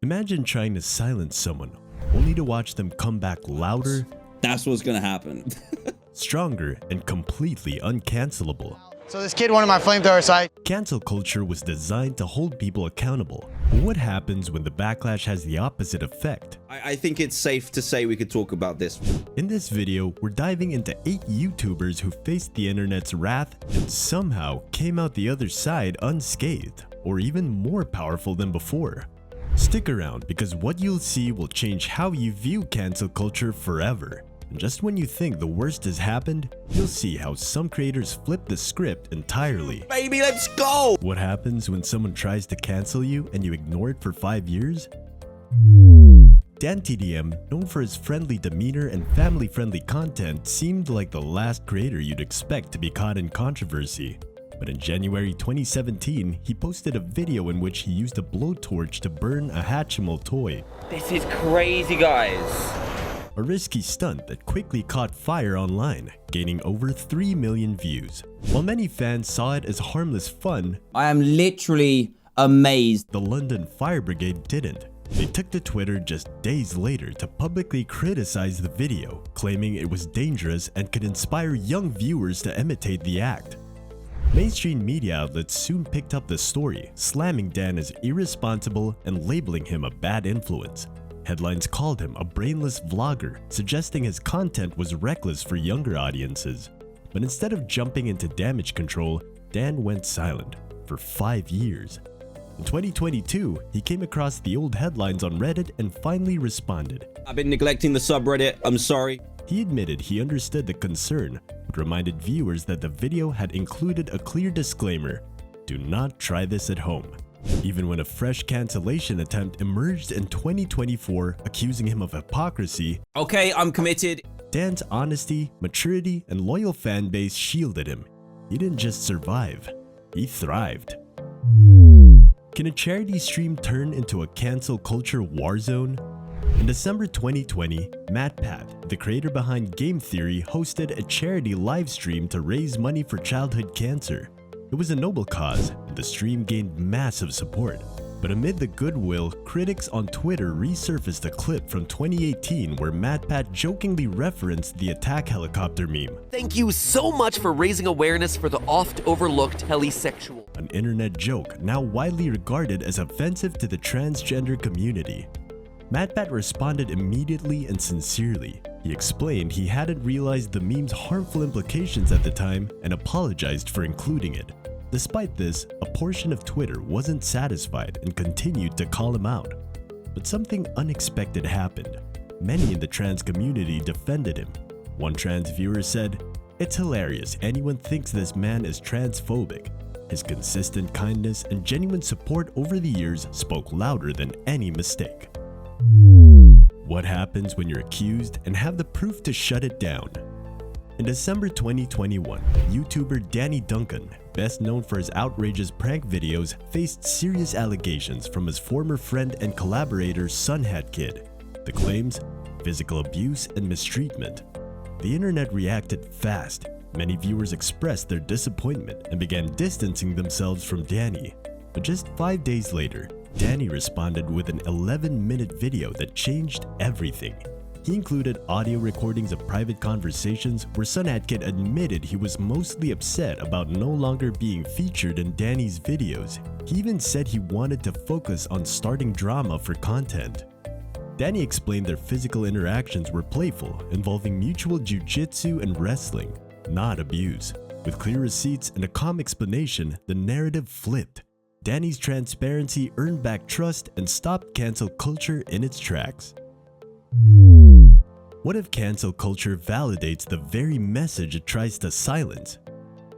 Imagine trying to silence someone, only to watch them come back louder, That's what's gonna happen. stronger, and completely uncancelable. So this kid wanted my flamethrower, so I... Cancel culture was designed to hold people accountable. But what happens when the backlash has the opposite effect? I think it's safe to say we could talk about this. In this video, we're diving into 8 YouTubers who faced the internet's wrath and somehow came out the other side unscathed, or even more powerful than before. Stick around because what you'll see will change how you view cancel culture forever. And just when you think the worst has happened, you'll see how some creators flip the script entirely. Baby, let's go! What happens when someone tries to cancel you and you ignore it for 5 years? Dan TDM, known for his friendly demeanor and family-friendly content, seemed like the last creator you'd expect to be caught in controversy. But in January 2017, he posted a video in which he used a blowtorch to burn a Hatchimal toy. This is crazy, guys. A risky stunt that quickly caught fire online, gaining over 3 million views. While many fans saw it as harmless fun, I am literally amazed. the London Fire Brigade didn't. They took to Twitter just days later to publicly criticize the video, claiming it was dangerous and could inspire young viewers to imitate the act. Mainstream media outlets soon picked up the story, slamming Dan as irresponsible and labeling him a bad influence. Headlines called him a brainless vlogger, suggesting his content was reckless for younger audiences. But instead of jumping into damage control, Dan went silent for 5 years. In 2022, he came across the old headlines on Reddit and finally responded. I've been neglecting the subreddit, I'm sorry. He admitted he understood the concern, but reminded viewers that the video had included a clear disclaimer: do not try this at home. Even when a fresh cancellation attempt emerged in 2024 accusing him of hypocrisy, Okay, I'm committed. Dan's honesty, maturity, and loyal fan base shielded him. He didn't just survive, he thrived. Can a charity stream turn into a cancel culture war zone? In December 2020, MatPat, the creator behind Game Theory, hosted a charity live stream to raise money for childhood cancer. It was a noble cause, and the stream gained massive support. But amid the goodwill, critics on Twitter resurfaced a clip from 2018 where MatPat jokingly referenced the attack helicopter meme, Thank you so much for raising awareness for the oft-overlooked telesexual. an internet joke now widely regarded as offensive to the transgender community. MatPat responded immediately and sincerely. He explained he hadn't realized the meme's harmful implications at the time and apologized for including it. Despite this, a portion of Twitter wasn't satisfied and continued to call him out. But something unexpected happened. Many in the trans community defended him. One trans viewer said, "It's hilarious anyone thinks this man is transphobic. His consistent kindness and genuine support over the years spoke louder than any mistake." What happens when you're accused and have the proof to shut it down? In December 2021, YouTuber Danny Duncan, best known for his outrageous prank videos, faced serious allegations from his former friend and collaborator Sunhat Kid. The claims? Physical abuse and mistreatment. The internet reacted fast. Many viewers expressed their disappointment and began distancing themselves from Danny. But just 5 days later, Danny responded with an 11-minute video that changed everything. He included audio recordings of private conversations where Sunhat Kid admitted he was mostly upset about no longer being featured in Danny's videos. He even said he wanted to focus on starting drama for content. Danny explained their physical interactions were playful, involving mutual jiu-jitsu and wrestling, not abuse. With clear receipts and a calm explanation, the narrative flipped. Danny's transparency earned back trust and stopped cancel culture in its tracks. What if cancel culture validates the very message it tries to silence?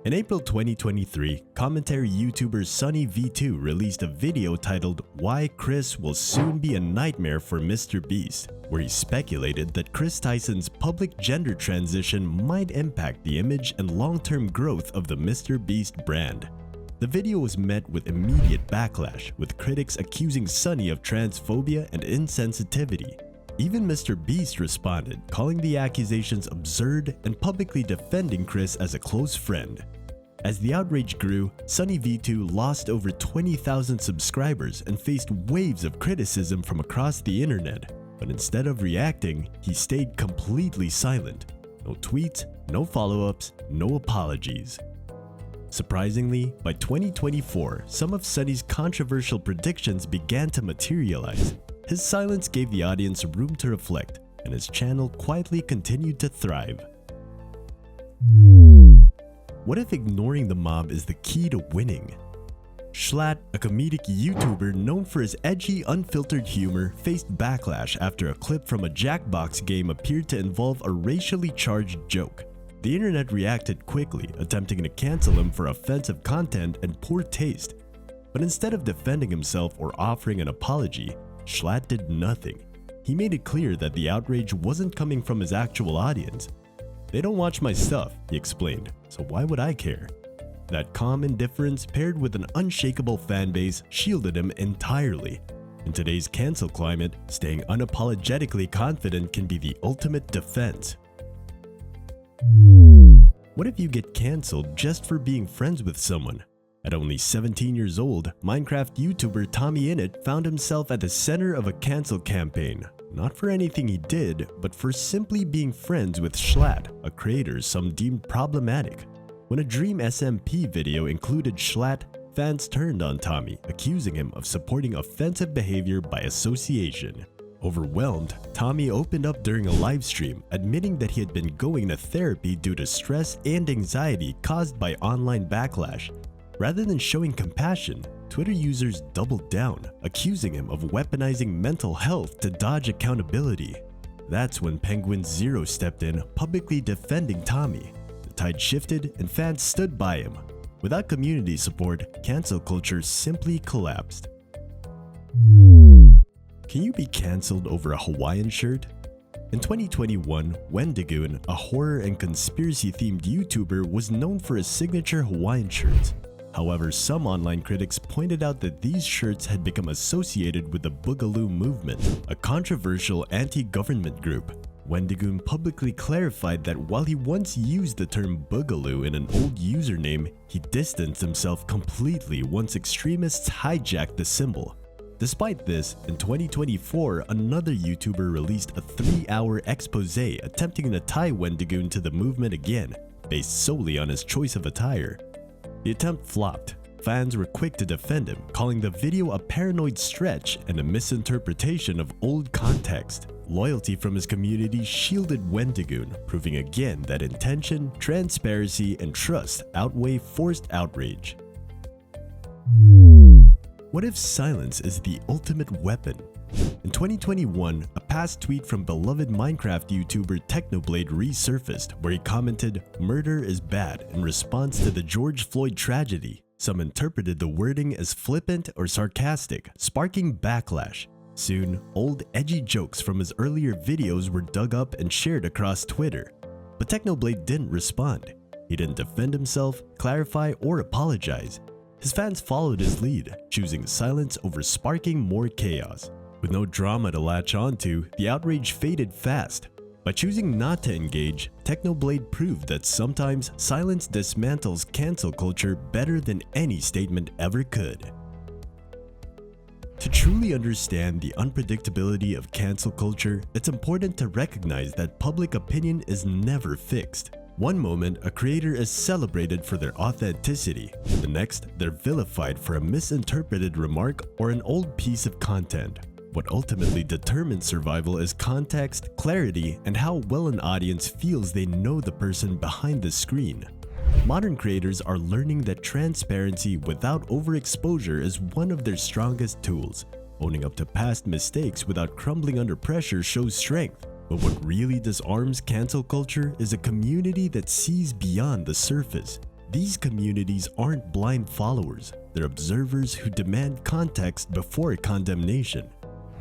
In April 2023, commentary YouTuber SunnyV2 released a video titled "Why Chris Will Soon Be a Nightmare for Mr. Beast," where he speculated that Chris Tyson's public gender transition might impact the image and long-term growth of the Mr. Beast brand. The video was met with immediate backlash, with critics accusing Sunny of transphobia and insensitivity. Even Mr. Beast responded, calling the accusations absurd and publicly defending Chris as a close friend. As the outrage grew, Sunny V2 lost over 20,000 subscribers and faced waves of criticism from across the internet. But instead of reacting, he stayed completely silent. No tweets, no follow-ups, no apologies. Surprisingly, by 2024, some of Sunny's controversial predictions began to materialize. His silence gave the audience room to reflect, and his channel quietly continued to thrive. What if ignoring the mob is the key to winning? Schlatt, a comedic YouTuber known for his edgy, unfiltered humor, faced backlash after a clip from a Jackbox game appeared to involve a racially charged joke. The internet reacted quickly, attempting to cancel him for offensive content and poor taste. But instead of defending himself or offering an apology, Schlatt did nothing. He made it clear that the outrage wasn't coming from his actual audience. "They don't watch my stuff," he explained, "so why would I care?" That calm indifference paired with an unshakable fanbase shielded him entirely. In today's cancel climate, staying unapologetically confident can be the ultimate defense. What if you get cancelled just for being friends with someone? At only 17 years old, Minecraft YouTuber Tommy Innit found himself at the center of a cancel campaign. Not for anything he did, but for simply being friends with Schlatt, a creator some deemed problematic. When a Dream SMP video included Schlatt, fans turned on Tommy, accusing him of supporting offensive behavior by association. Overwhelmed, Tommy opened up during a live stream, admitting that he had been going to therapy due to stress and anxiety caused by online backlash. Rather than showing compassion, Twitter users doubled down, accusing him of weaponizing mental health to dodge accountability. That's when Penguin Zero stepped in, publicly defending Tommy. The tide shifted and fans stood by him. Without community support, cancel culture simply collapsed. Can you be cancelled over a Hawaiian shirt? In 2021, Wendigoon, a horror and conspiracy-themed YouTuber, was known for his signature Hawaiian shirts. However, some online critics pointed out that these shirts had become associated with the Boogaloo movement, a controversial anti-government group. Wendigoon publicly clarified that while he once used the term Boogaloo in an old username, he distanced himself completely once extremists hijacked the symbol. Despite this, in 2024, another YouTuber released a 3-hour expose attempting to tie Wendigoon to the movement again, based solely on his choice of attire. The attempt flopped. Fans were quick to defend him, calling the video a paranoid stretch and a misinterpretation of old context. Loyalty from his community shielded Wendigoon, proving again that intention, transparency, and trust outweigh forced outrage. What if silence is the ultimate weapon? In 2021, a past tweet from beloved Minecraft YouTuber Technoblade resurfaced where he commented, "Murder is bad," in response to the George Floyd tragedy. Some interpreted the wording as flippant or sarcastic, sparking backlash. Soon, old edgy jokes from his earlier videos were dug up and shared across Twitter. But Technoblade didn't respond. He didn't defend himself, clarify, or apologize. His fans followed his lead, choosing silence over sparking more chaos. With no drama to latch onto, the outrage faded fast. By choosing not to engage, Technoblade proved that sometimes silence dismantles cancel culture better than any statement ever could. To truly understand the unpredictability of cancel culture, it's important to recognize that public opinion is never fixed. One moment, a creator is celebrated for their authenticity. The next, they're vilified for a misinterpreted remark or an old piece of content. What ultimately determines survival is context, clarity, and how well an audience feels they know the person behind the screen. Modern creators are learning that transparency without overexposure is one of their strongest tools. Owning up to past mistakes without crumbling under pressure shows strength. But what really disarms cancel culture is a community that sees beyond the surface. These communities aren't blind followers, they're observers who demand context before condemnation.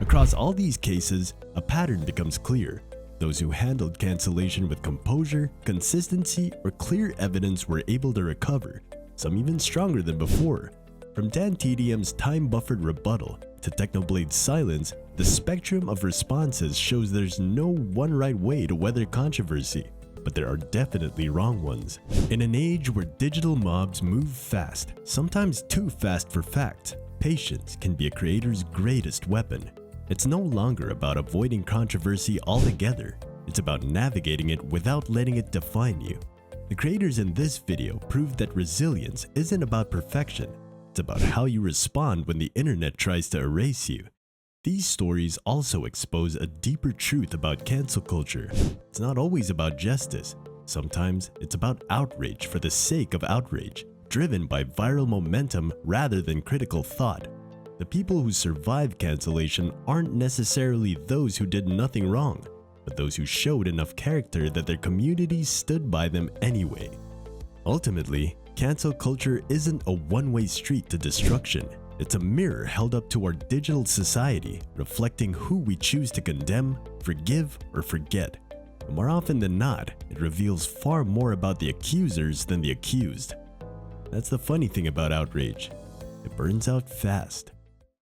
Across all these cases, a pattern becomes clear. Those who handled cancellation with composure, consistency, or clear evidence were able to recover, some even stronger than before. From Dan TDM's time-buffered rebuttal to Technoblade's silence, the spectrum of responses shows there's no one right way to weather controversy. but there are definitely wrong ones. In an age where digital mobs move fast, sometimes too fast for fact, patience can be a creator's greatest weapon. It's no longer about avoiding controversy altogether, it's about navigating it without letting it define you. The creators in this video proved that resilience isn't about perfection, it's about how you respond when the internet tries to erase you. These stories also expose a deeper truth about cancel culture. It's not always about justice. Sometimes it's about outrage for the sake of outrage, driven by viral momentum rather than critical thought. The people who survive cancellation aren't necessarily those who did nothing wrong, but those who showed enough character that their communities stood by them anyway. Ultimately, cancel culture isn't a one-way street to destruction. It's a mirror held up to our digital society, reflecting who we choose to condemn, forgive, or forget. And more often than not, it reveals far more about the accusers than the accused. That's the funny thing about outrage. It burns out fast.